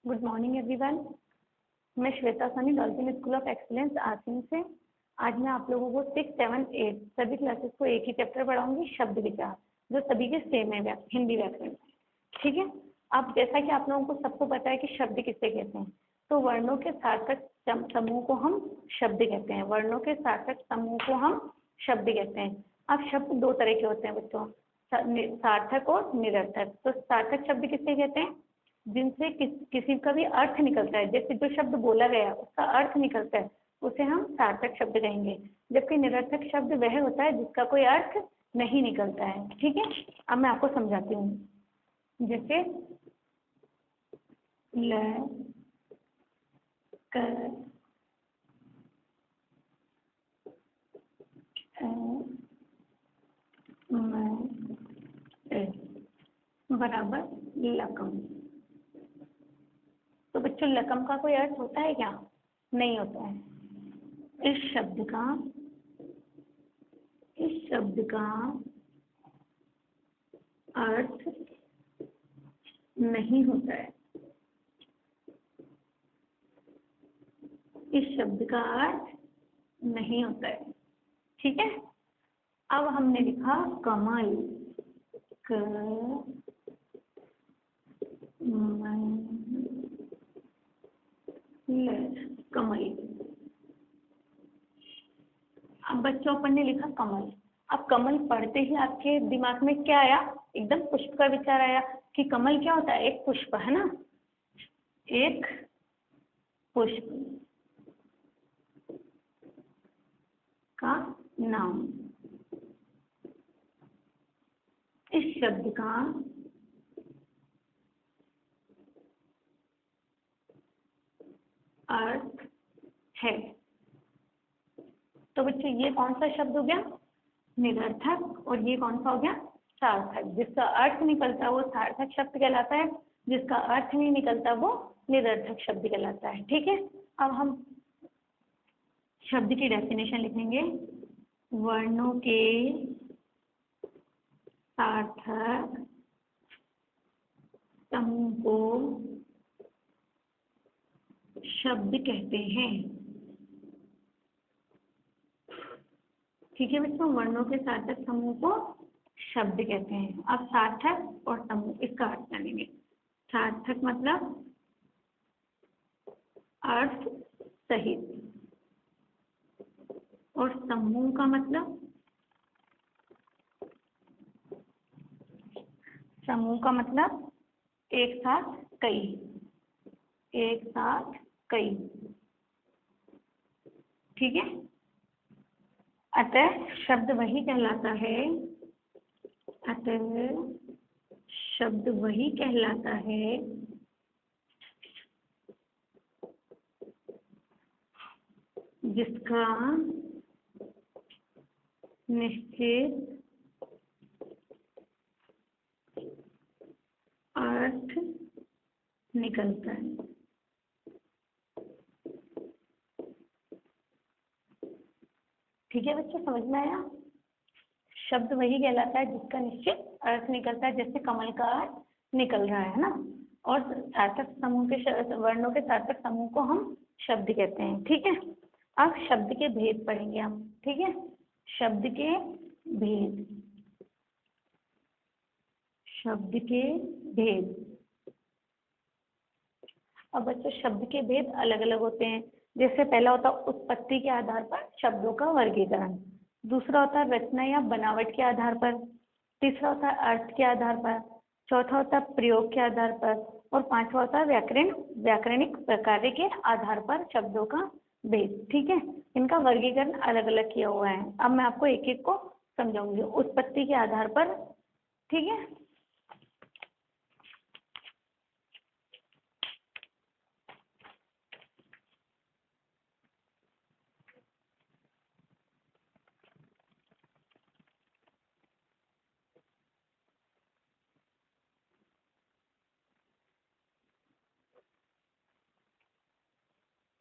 Good morning everyone. मैं Shweta Sunny, Dolphin school of excellence Asim से। आज मैं आप लोगों को 6, 7, 8 सभी क्लासेस को एक ही चैप्टर पढ़ाऊंगी, शब्द विचार, जो सभी के सेम है हिंदी व्याकरण। ठीक है। अब जैसा कि आप लोगों को सबको पता है कि शब्द किससे कहते हैं, तो वर्णों के सार्थक समूह को हम शब्द कहते हैं। वर्णों के सार्थक समूह को हम शब्द कहते हैं। अब शब्द दो तरह के होते हैं बच्चों, सार्थक और निरर्थक। तो सार्थक शब्द किससे कहते हैं? जिनसे किसी का भी अर्थ निकलता है, जैसे जो शब्द बोला गया उसका अर्थ निकलता है, उसे हम सार्थक शब्द कहेंगे। जबकि निरर्थक शब्द वह होता है जिसका कोई अर्थ नहीं निकलता है। ठीक है। अब मैं आपको समझाती हूँ। जैसे ल क बराबर लकम। तो बच्चों लकम का कोई अर्थ होता है क्या? नहीं होता है। इस शब्द का अर्थ नहीं होता है। इस शब्द का अर्थ नहीं होता है। ठीक है। अब हमने लिखा कमल, कमल। अब बच्चों अपन ने लिखा कमल। अब कमल पढ़ते ही आपके दिमाग में क्या आया? एकदम पुष्प का विचार आया कि कमल क्या होता है? एक पुष्प है ना, एक पुष्प का नाम। इस शब्द का अर्थ है। तो बच्चों ये कौन सा शब्द हो गया? निरर्थक। और ये कौन सा हो गया? सार्थक। जिसका अर्थ निकलता है वो सार्थक शब्द कहलाता है, जिसका अर्थ नहीं निकलता वो निरर्थक शब्द कहलाता है। ठीक है। अब हम शब्द की डेफिनेशन लिखेंगे। वर्णों के सार्थक समूह को शब्द कहते हैं। ठीक है बच्चों, वर्णों के सार्थक समूह को शब्द कहते हैं। अब सार्थक और समूह, इसका अर्थ जानेंगे। सार्थक मतलब अर्थ सहित, और समूह का मतलब, समूह का मतलब एक साथ कई, एक साथ कई। ठीक है। अतः शब्द वही कहलाता है, अतः शब्द वही कहलाता है जिसका निश्चित अर्थ निकलता है। ठीक है बच्चों, समझ में आया? शब्द वही कहलाता है जिसका निश्चित अर्थ निकलता है, जैसे कमल का अर्थ निकल रहा है ना। और सार्थक समूह के वर्णों के सार्थक समूह को हम शब्द कहते हैं। ठीक है। अब शब्द के भेद पढ़ेंगे हम। ठीक है। शब्द के भेद, शब्द के भेद। अब बच्चों शब्द के भेद अलग अलग होते हैं। जैसे पहला होता है उत्पत्ति के आधार पर शब्दों का वर्गीकरण, दूसरा होता है रचना या बनावट के आधार पर, तीसरा होता है अर्थ के आधार पर, चौथा होता है प्रयोग के आधार पर, और पांचवा होता है व्याकरणिक प्रकार के आधार पर शब्दों का भेद। ठीक है। इनका वर्गीकरण अलग अलग किया हुआ है। अब मैं आपको एक एक को समझाऊंगी। उत्पत्ति के आधार पर, ठीक है,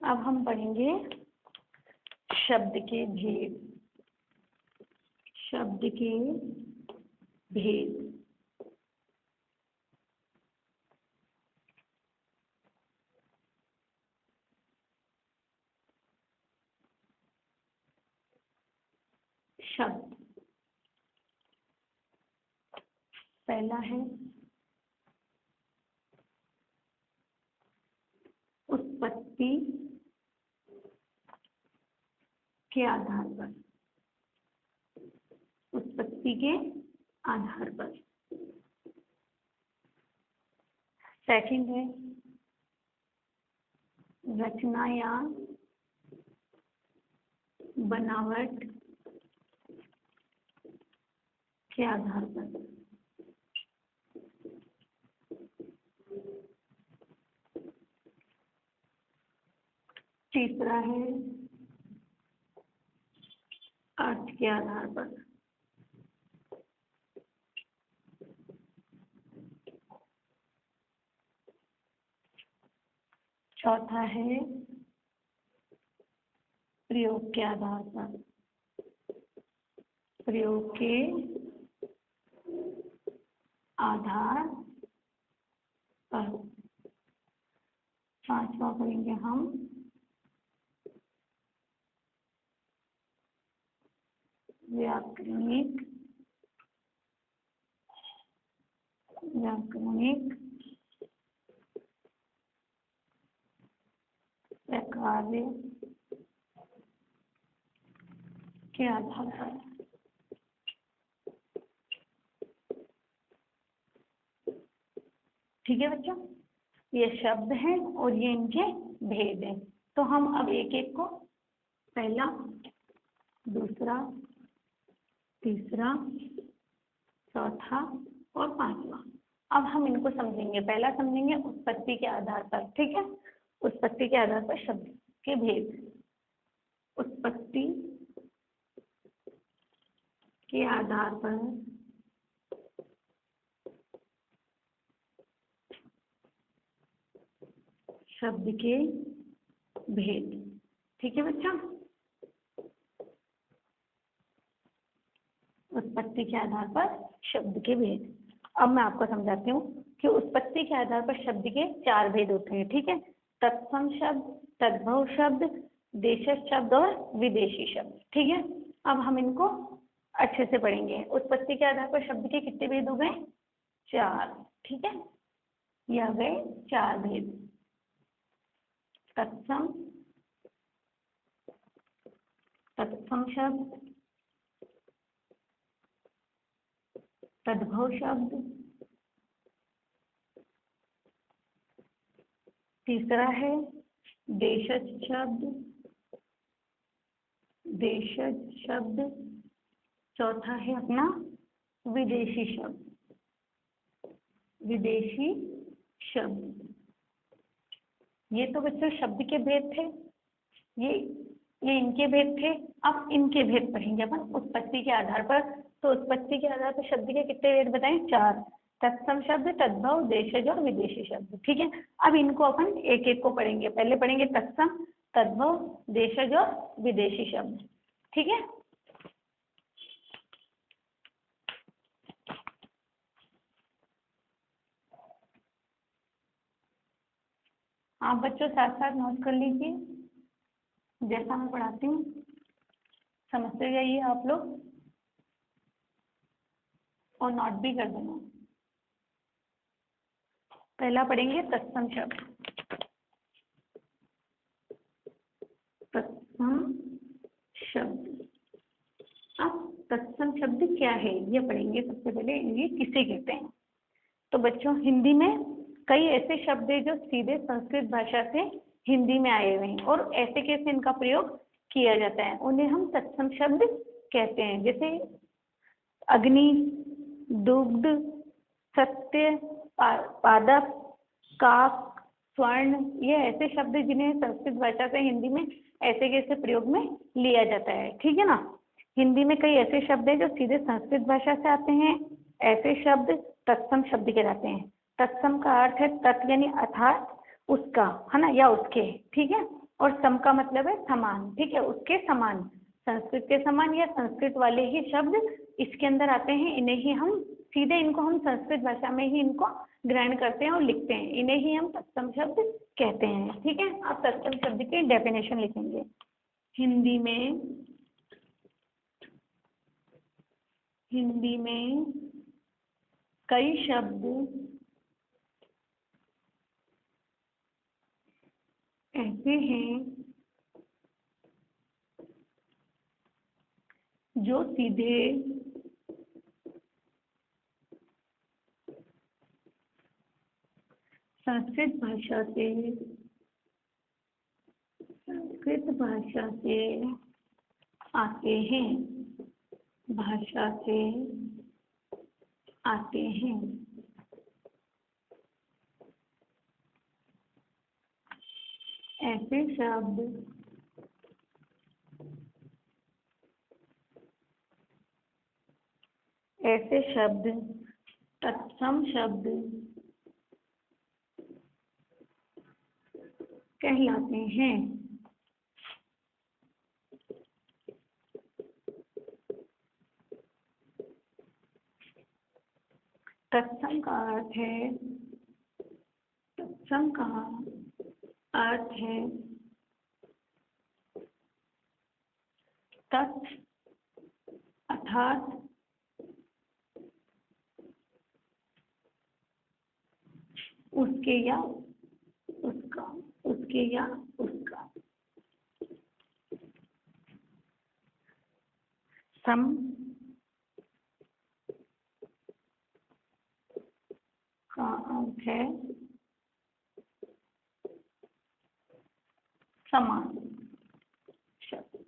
अब हम पढ़ेंगे शब्द के भेद। शब्द के भेद। शब्द। पहला है उत्पत्ति के आधार पर, उत्पत्ति के आधार पर। सेकंड है रचना या बनावट के आधार पर। तीसरा है अर्थ के आधार पर। चौथा है प्रयोग के आधार पर, प्रयोग के आधार पर। पांचवा करेंगे हम व्याकरणिक प्रकार्य के आधार पर। ठीक है बच्चों, ये शब्द हैं और ये इनके भेद हैं। तो हम अब एक एक को, पहला, दूसरा, तीसरा, चौथा और पांचवा, अब हम इनको समझेंगे। पहला समझेंगे उत्पत्ति के आधार पर। ठीक है, उत्पत्ति के आधार पर शब्द के भेद। उत्पत्ति के आधार पर शब्द के भेद। ठीक है बच्चा, उत्पत्ति के आधार पर शब्द के भेद। अब मैं आपको समझाती हूँ कि उत्पत्ति के आधार पर शब्द के 4 भेद होते हैं। ठीक है, तत्सम शब्द, तद्भव शब्द, देशज शब्द और विदेशी शब्द। ठीक है, अब हम इनको अच्छे से पढ़ेंगे। उत्पत्ति के आधार पर शब्द के कितने भेद हो गए? 4। ठीक है, ये आ गए 4 भेद। तत्सम, तत्सम शब्द, तद्भव शब्द, तीसरा है देशज शब्द, देशज शब्द, चौथा है अपना विदेशी शब्द, विदेशी शब्द। ये तो बच्चों शब्द के भेद थे, ये इनके भेद थे। अब इनके भेद पढ़ेंगे अपन उत्पत्ति के आधार पर। तो उत्पत्ति के आधार पर शब्द के कितने भेद बताएं? 4। तत्सम शब्द, तद्भव, देशज और विदेशी शब्द। ठीक है, अब इनको अपन एक एक को पढ़ेंगे। पहले पढ़ेंगे तत्सम, तद्भव, देशज और विदेशी शब्द। ठीक है, आप बच्चों साथ साथ नोट कर लीजिए, जैसा मैं पढ़ाती हूँ समझते जाइए आप लोग और नोट भी कर देना। पहला पढ़ेंगे तत्सम शब्द। तत्सम शब्द, अब तत्सम शब्द क्या है ये पढ़ेंगे। सबसे पहले ये किसे कहते हैं? तो बच्चों हिंदी में कई ऐसे शब्द हैं जो सीधे संस्कृत भाषा से हिंदी में आए हुए हैं और ऐसे कैसे इनका प्रयोग किया जाता है, उन्हें हम तत्सम शब्द कहते हैं। जैसे अग्नि, दुग्ध, सत्य, पादप, काक, स्वर्ण, ये ऐसे शब्द जिन्हें संस्कृत भाषा से हिंदी में ऐसे कैसे प्रयोग में लिया जाता है। ठीक है ना, हिंदी में कई ऐसे शब्द हैं जो सीधे संस्कृत भाषा से आते हैं, ऐसे शब्द तत्सम शब्द कहलाते हैं। तत्सम का अर्थ है तत् यानी अर्थात, उसका, है ना, या उसके। ठीक है, और सम का मतलब है समान। ठीक है, उसके समान, संस्कृत के समान या संस्कृत वाले ही शब्द इसके अंदर आते हैं। इन्हें ही हम सीधे, इनको हम संस्कृत भाषा में ही इनको ग्रहण करते हैं और लिखते हैं। इन्हें ही हम तत्सम शब्द कहते हैं। ठीक है, आप तत्सम शब्द की डेफिनेशन लिखेंगे। हिंदी में हिंदी में कई शब्द ऐसे हैं जो सीधे संस्कृत भाषा से आते हैं, भाषा से आते हैं। ऐसे शब्द तत्सम शब्द कहलाते हैं। तत्सम का अर्थ है, तत्सम का अर्थ है तत् अर्थात उसके या उसका, उसके या उसका। सम का अर्थ है समान शब्द।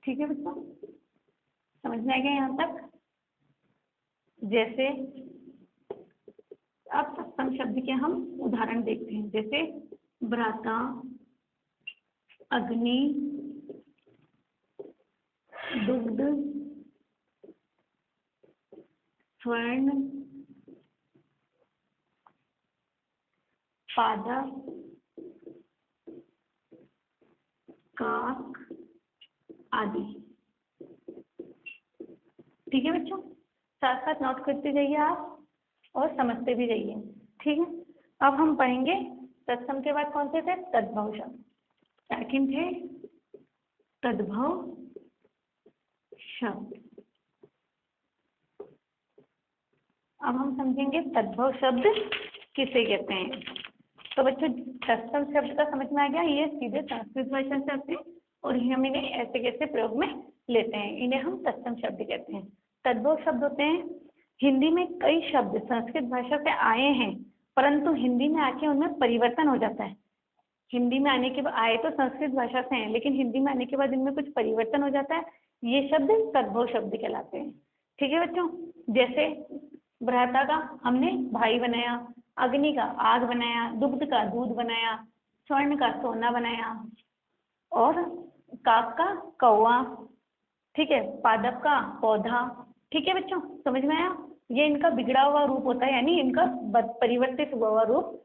ठीक है बच्चों, समझ में आ गया यहाँ तक? जैसे अब तत्सम शब्द के हम उदाहरण देखते हैं, जैसे भ्राता, अग्नि, दुग्ध, स्वर्ण, पादप, काक आदि। ठीक है बच्चों, साथ साथ नोट करते जाइए आप और समझते भी जाइए। ठीक है, अब हम पढ़ेंगे तत्सम के बाद कौन से थे? तद्भव शब्द। सेकंड थे तद्भव शब्द। अब हम समझेंगे तद्भव शब्द किसे कहते हैं। तो बच्चों, तत्सम शब्द का समझ में आ गया, ये सीधे संस्कृत भाषा से आते हैं और हम इन्हें ऐसे कैसे प्रयोग में लेते हैं, इन्हें हम तत्सम शब्द कहते हैं। तद्भव शब्द होते हैं, हिंदी में कई शब्द संस्कृत भाषा से आए हैं परंतु हिंदी में आके उनमें परिवर्तन हो जाता है। हिंदी में आने के बाद, आए तो संस्कृत भाषा से हैं लेकिन हिंदी में आने के बाद इनमें कुछ परिवर्तन हो जाता है, ये शब्द तद्भव शब्द कहलाते हैं। ठीक है बच्चों, जैसे भ्राता का हमने भाई बनाया, अग्नि का आग बनाया, दुग्ध का दूध बनाया, स्वर्ण का सोना बनाया और काक का कौवा। ठीक है, पादप का पौधा। ठीक है बच्चों, समझ में आया? ये इनका बिगड़ा हुआ रूप होता है, यानी इनका परिवर्तित हुआ हुआ रूप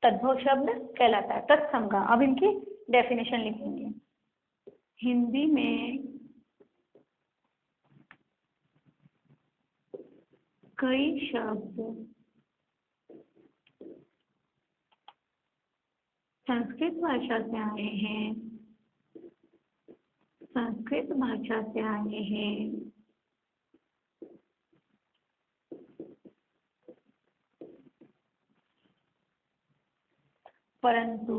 तद्भव शब्द कहलाता है। तत्सम का अब इनकी डेफिनेशन लिखेंगे। हिंदी में कई शब्द संस्कृत भाषा से आए हैं, संस्कृत भाषा से आए हैं परंतु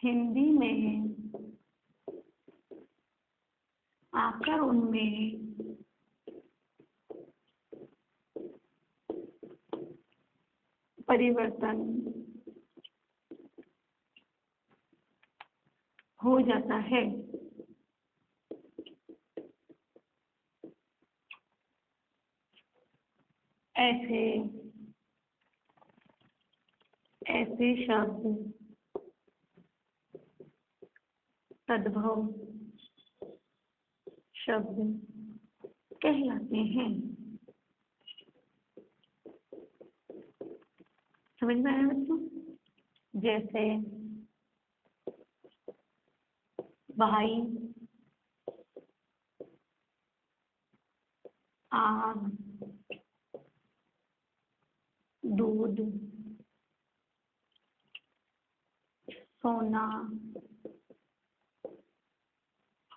हिंदी में आकर उनमें परिवर्तन हो जाता है। ऐसे शब्द तद्भव शब्द कहलाते हैं। समझ में आया बच्चों? जैसे भाई, आग, दूध, सोना,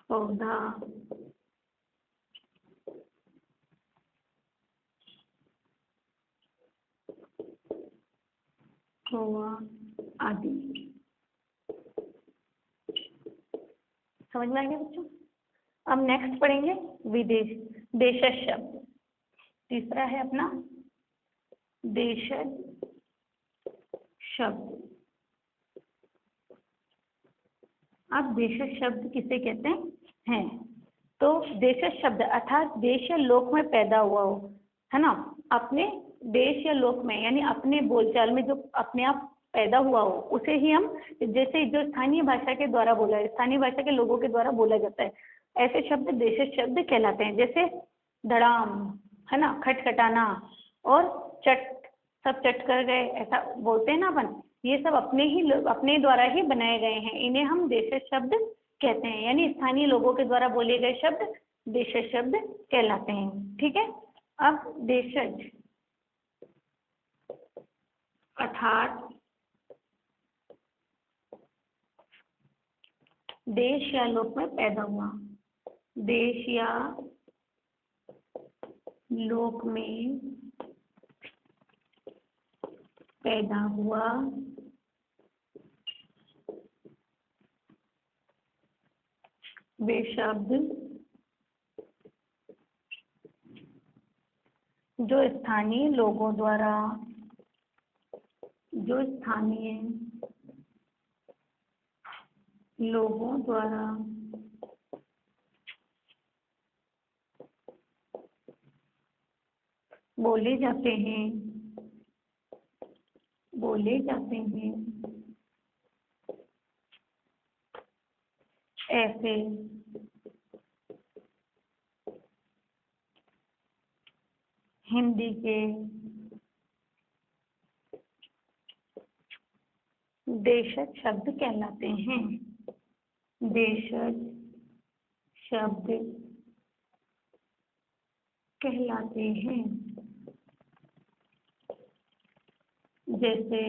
पौधा, हुआ आदि। समझ में आ गया बच्चों? अब नेक्स्ट पढ़ेंगे विदेश, देशज शब्द। तीसरा है अपना देशज शब्द। अब देशज शब्द किसे कहते हैं? तो देशज शब्द अर्थात देश या लोक में पैदा हुआ हो, है ना, अपने देश या लोक में, यानी अपने बोलचाल में जो अपने आप पैदा हुआ हो, उसे ही हम, जैसे जो स्थानीय भाषा के द्वारा बोला, स्थानीय भाषा के लोगों के द्वारा बोला जाता है, ऐसे शब्द देशज शब्द कहलाते हैं। जैसे धड़ाम, है ना, खटखटाना, और चट, सब चट कर गए, ऐसा बोलते हैं ना अपन, ये सब अपने द्वारा ही बनाए गए हैं, इन्हें हम देशज शब्द कहते हैं, यानी स्थानीय लोगों के द्वारा बोले गए शब्द देशज शब्द कहलाते हैं। ठीक है। अब देशज अर्थात देश या लोक में पैदा हुआ, देश या लोक में पैदा हुआ वे शब्द जो स्थानीय लोगों द्वारा बोले जाते हैं, ऐसे हिंदी के देशज शब्द कहलाते हैं। देशज शब्द कहलाते हैं। जैसे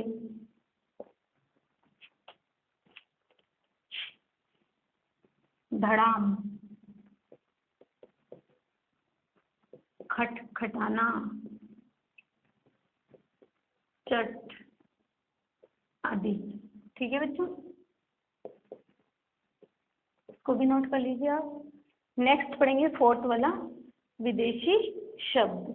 धड़ाम, खटखटाना, चट आदि। ठीक है बच्चों, इसको भी नोट कर लीजिए आप। नेक्स्ट पढ़ेंगे फोर्थ वाला विदेशी शब्द।